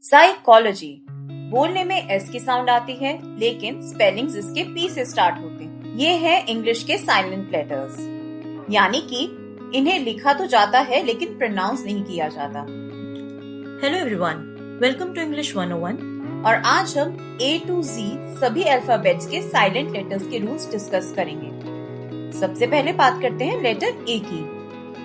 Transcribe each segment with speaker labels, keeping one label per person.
Speaker 1: Psychology बोलने में S की साउंड आती है, लेकिन स्पेलिंग्स इसके पी से स्टार्ट होते हैं। ये है इंग्लिश के साइलेंट लेटर्स, यानी कि इन्हें लिखा तो जाता है लेकिन प्रोनाउंस नहीं किया जाता।
Speaker 2: Hello everyone, welcome to English 101।
Speaker 1: और आज हम A to Z सभी अल्फाबेट्स के साइलेंट लेटर्स के रूल्स डिस्कस करेंगे। सबसे पहले बात करते हैं लेटर ए की।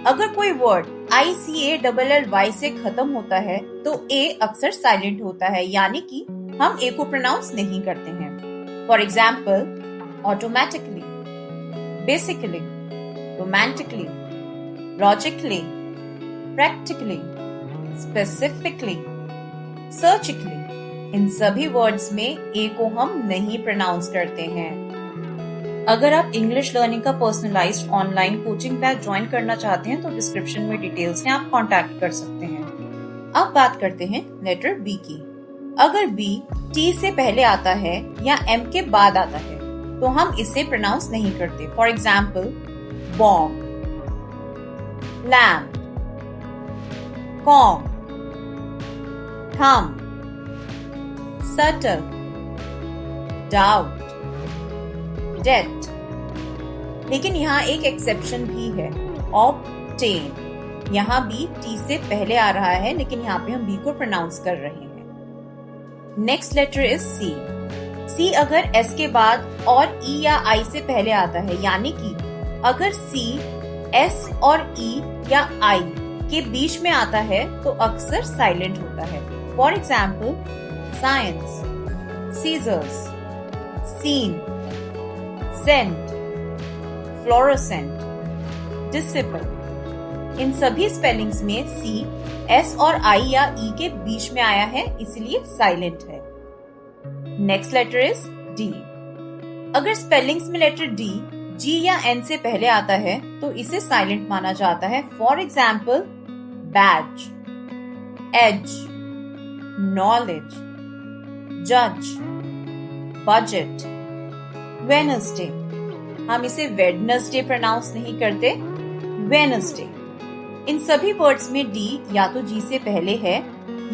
Speaker 1: अगर कोई वर्ड ICALLY से खत्म होता है तो ए अक्सर साइलेंट होता है, यानी कि हम ए को प्रोनाउंस नहीं करते हैं। For example, automatically, basically, romantically, logically, practically, specifically, surgically, इन सभी वर्ड्स में ए को हम नहीं प्रोनाउंस करते हैं।
Speaker 2: अगर आप इंग्लिश लर्निंग का personalised online coaching batch join करना चाहते हैं तो डिस्क्रिप्शन में डिटेल्स हैं, आप कांटेक्ट कर सकते हैं।
Speaker 1: अब बात करते हैं लेटर बी की। अगर बी टी से पहले आता है या एम के बाद आता है तो हम इसे प्रोनाउंस नहीं करते। For example, bomb, lamp, com, थम, सटल, डाउट, डेथ। लेकिन यहाँ एक एक्सेप्शन भी है, ऑब्टेन। यहाँ बी टी से पहले आ रहा है, लेकिन यहाँ पे हम बी को प्रोनाउंस कर रहे हैं। Next letter is C. C अगर एस के बाद और ई या आई से पहले आता है, यानी कि अगर सी एस और ई या आई के बीच में आता है तो अक्सर साइलेंट होता है। For example, science, scissors, scene, scent, fluorescent, disciple. इन सभी स्पेलिंग्स में सी एस और आई या ई के बीच में आया है, इसलिए साइलेंट है। Next letter is D. अगर स्पेलिंग्स में लेटर डी जी या एन से पहले आता है तो इसे साइलेंट माना जाता है। For example, badge, edge, knowledge, जज, बजट, वेनसडे। हम इसे वेडनेसडे प्रोनाउंस नहीं करते, वेनसडे। इन सभी वर्ड्स में डी या तो जी से पहले है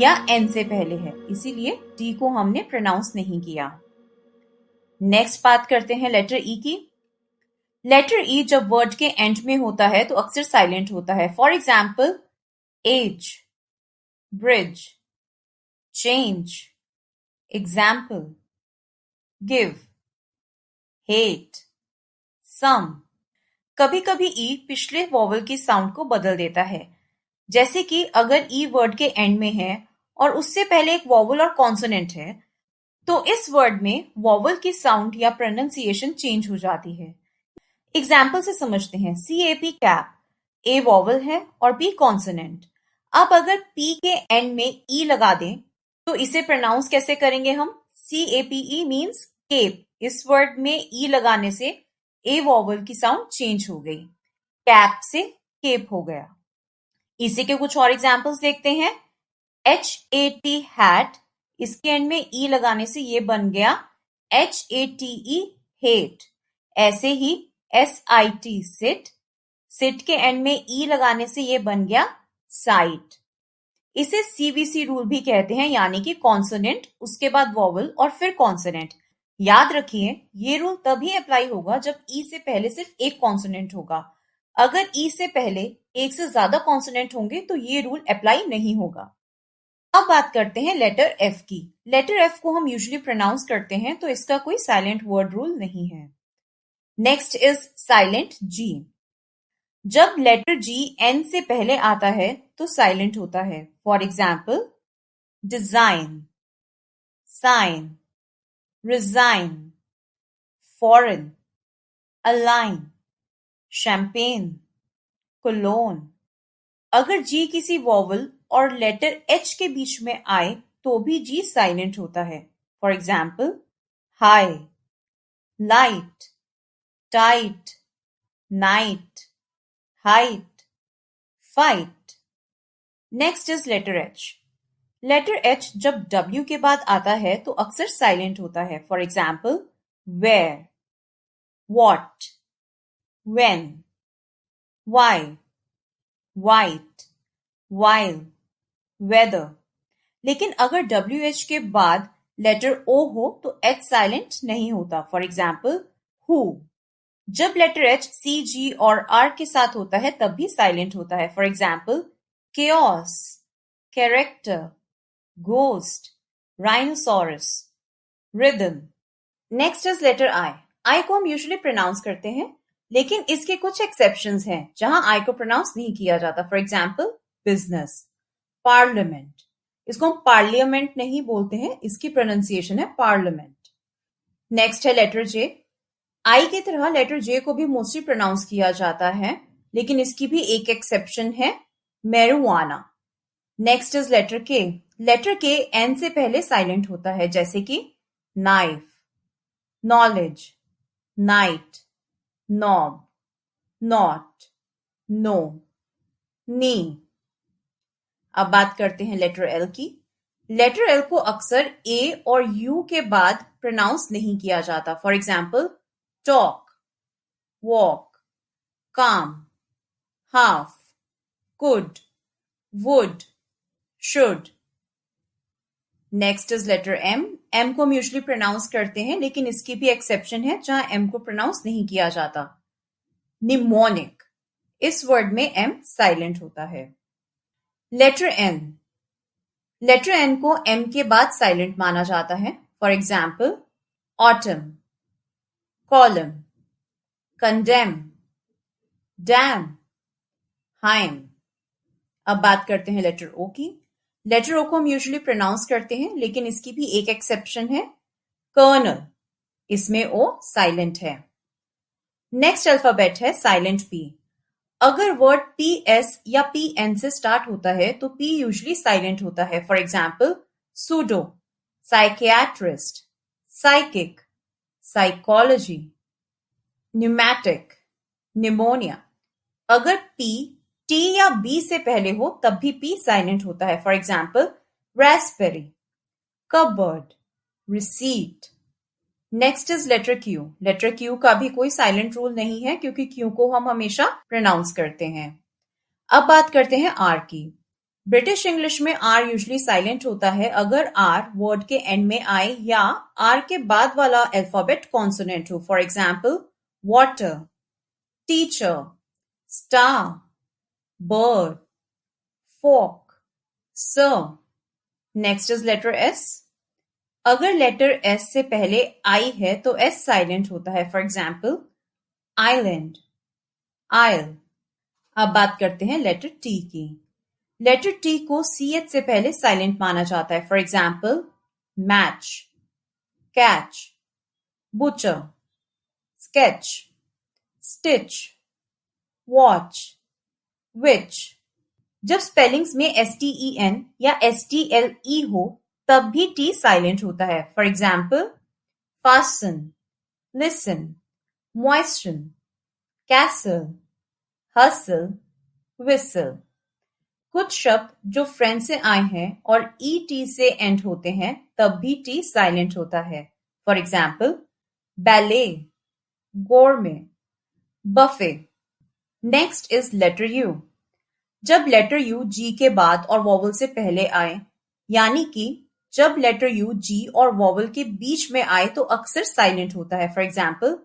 Speaker 1: या एन से पहले है, इसीलिए डी को हमने प्रोनाउंस नहीं किया। नेक्स्ट बात करते हैं लेटर ई की। लेटर ई जब वर्ड के एंड में होता है तो अक्सर साइलेंट होता है। For example, edge, bridge, change, example, give, hate, some. कभी कभी ई पिछले वॉवल की साउंड को बदल देता है, जैसे कि अगर ई वर्ड के एंड में है और उससे पहले एक वॉवल और कॉन्सोनेंट है तो इस वर्ड में वॉवल की साउंड या प्रोनाउंसिएशन चेंज हो जाती है। एग्जाम्पल से समझते हैं। CAP, कैप, ए वॉवल है और बी कॉन्सोनेंट। अब अगर पी के एंड में ई लगा दें तो इसे प्रोनाउंस कैसे करेंगे हम? CAPE means cape. इस वर्ड में ई लगाने से ए वॉवल की साउंड चेंज हो गई, कैप से केप हो गया। इसी के कुछ और एग्जाम्पल्स देखते हैं। HAT, हैट, इसके एंड में ई लगाने से ये बन गया HATE, हेट। ऐसे ही SIT, सिट, सिट के एंड में ई लगाने से ये बन गया साइट। इसे CVC रूल भी कहते हैं, यानी कि कॉन्सोनेंट, उसके बाद वॉवल और फिर कॉन्सोनेंट। याद रखिए, ये रूल तभी अप्लाई होगा जब ई से पहले सिर्फ एक कॉन्सोनेंट होगा। अगर ई से पहले एक से ज्यादा कॉन्सोनेंट होंगे तो ये रूल अप्लाई नहीं होगा। अब बात करते हैं लेटर एफ की। लेटर एफ को हम यूजुअली प्रोनाउंस करते हैं तो इसका कोई साइलेंट वर्ड रूल नहीं है। नेक्स्ट इज साइलेंट जी। जब लेटर जी एन से पहले आता है तो साइलेंट होता है। For example, design, sign, resign, foreign, align, champagne, cologne। अगर जी किसी वॉवल और लेटर एच के बीच में आए तो भी जी साइलेंट होता है। For example, high, light, tight, night, height, fight. Next is letter H. Letter H जब डब्ल्यू के बाद आता है तो अक्सर साइलेंट होता है। For example, where, what, when, why, white, while, weather. लेकिन अगर WH के बाद लेटर O हो तो H साइलेंट नहीं होता। For example who. जब लेटर H C G और R के साथ होता है तब भी साइलेंट होता है। For example chaos, character, ghost, rhinoceros, rhythm। Next is letter I। I को हम यूजुअली प्रोनाउंस करते हैं, लेकिन इसके कुछ एक्सेप्शंस हैं जहां I को प्रोनाउंस नहीं किया जाता। For example business, parliament. इसको हम पार्लियामेंट नहीं बोलते हैं, इसकी प्रोनाउंसिएशन है पार्लियामेंट। नेक्स्ट है लेटर J। I की तरह लेटर J को भी मोस्टली प्रोनाउंस किया जाता है, लेकिन इसकी भी एक एक्सेप्शन है, marijuana. Next is letter K। Letter K N से पहले साइलेंट होता है, जैसे कि knife, knowledge, knight, knob, knot, know, knee. अब बात करते हैं लेटर L की। लेटर L को अक्सर A और U के बाद प्रोनाउंस नहीं किया जाता। For example talk, walk, calm, half, could, would, should. Next is letter M। M को हम यूजुअली प्रोनाउंस करते हैं, लेकिन इसकी भी एक्सेप्शन है जहां M को प्रोनाउंस नहीं किया जाता। निमोनिक। इस वर्ड में M साइलेंट होता है। Letter N। लेटर N को M के बाद साइलेंट माना जाता है। For example autumn, column, condemn, damn, hymn. अब बात करते हैं लेटर O की। लेटर O को हम यूजुअली प्रोनाउंस करते हैं, लेकिन इसकी भी एक एक्सेप्शन है, कर्नल। इसमें O साइलेंट है। नेक्स्ट अल्फाबेट है साइलेंट P। अगर वर्ड PS या PN से स्टार्ट होता है तो P यूजुअली साइलेंट होता है। For example pseudo, psychiatrist, psychic, psychology, pneumatic, pneumonia. अगर P T या B से पहले हो तब भी P साइलेंट होता है। For example raspberry, cupboard, receipt. Next is letter Q। Letter Q का भी कोई साइलेंट रूल नहीं है, क्योंकि Q को हम हमेशा प्रोनाउंस करते हैं। अब बात करते हैं R की। ब्रिटिश इंग्लिश में R यूजुअली साइलेंट होता है अगर R वर्ड के एंड में आए या R के बाद वाला अल्फाबेट कॉन्सोनेंट हो। For example water, teacher, star, bird, fork, sir। Next is letter S। अगर लेटर S से पहले I है तो S साइलेंट होता है। For example island, aisle. अब बात करते हैं लेटर T की। लेटर T को CH से पहले साइलेंट माना जाता है। For example match, catch, butcher, sketch, stitch, watch, which. जब स्पेलिंग्स में STEN या STLE हो तब भी T साइलेंट होता है। For example fasten, listen, moisture, castle, hustle, whistle. कुछ शब्द जो फ्रेंच से आए हैं और ET से एंड होते हैं तब भी T साइलेंट होता है। For example ballet, gourmet, buffet. Next is letter U। जब लेटर U G के बाद और वॉवल से पहले आए, यानी कि जब लेटर U G और वॉवल के बीच में आए तो अक्सर साइलेंट होता है। For example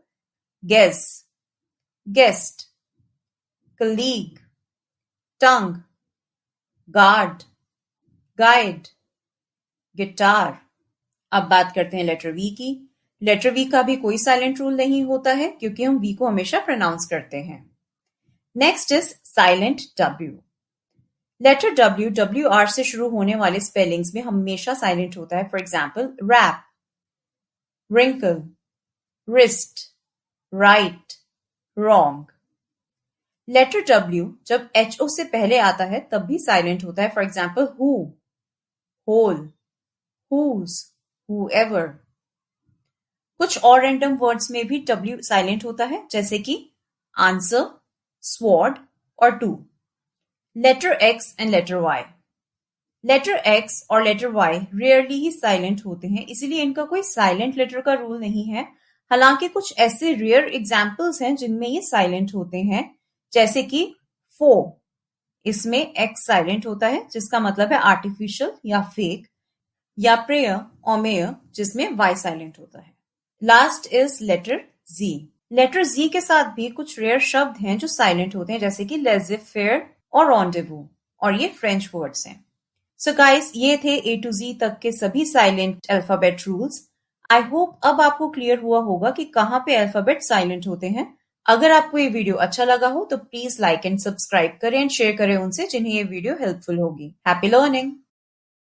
Speaker 1: guess, guest, colleague, tongue, guard, guide, guitar. अब बात करते हैं लेटर V की। लेटर V का भी कोई साइलेंट रूल नहीं होता है, क्योंकि हम V को हमेशा प्रोनाउंस करते हैं। Next is silent W। Letter W WR से शुरू होने वाले स्पेलिंग्स में हमेशा साइलेंट होता है। For example wrap, wrinkle, wrist, write, wrong. Letter W जब HO से पहले आता है तब भी साइलेंट होता है। For example who, whole, whose, whoever. कुछ और रैंडम वर्ड्स में भी W साइलेंट होता है, जैसे कि आंसर, स्वॉर्ड और two. Letter X and letter Y। Letter X और लेटर Y रेयरली ही साइलेंट होते हैं, इसीलिए इनका कोई साइलेंट लेटर का रूल नहीं है। हालांकि कुछ ऐसे रेयर एग्जाम्पल्स हैं जिनमें ये साइलेंट होते हैं, जैसे कि फो। इसमें एक्स साइलेंट होता है जिसका मतलब है आर्टिफिशियल या फेक, या प्रेयर और मेयर जिसमें वाई साइलेंट होता है। Last is letter G. Letter G के साथ भी कुछ रेयर शब्द हैं जो साइलेंट होते हैं, जैसे कि लेज़े फेयर और रॉन्डेवू, और ये फ्रेंच वर्ड्स हैं। सो गाइस, ये थे ए टू जी तक के सभी silent alphabet rules. I hope अब आपको क्लियर हुआ होगा कि कहाँ पे अल्फाबेट साइलेंट होते हैं। अगर आपको ये वीडियो अच्छा लगा हो तो प्लीज लाइक एंड सब्सक्राइब करें एंड शेयर करें उनसे जिन्हें ये वीडियो हेल्पफुल होगी। Happy learning.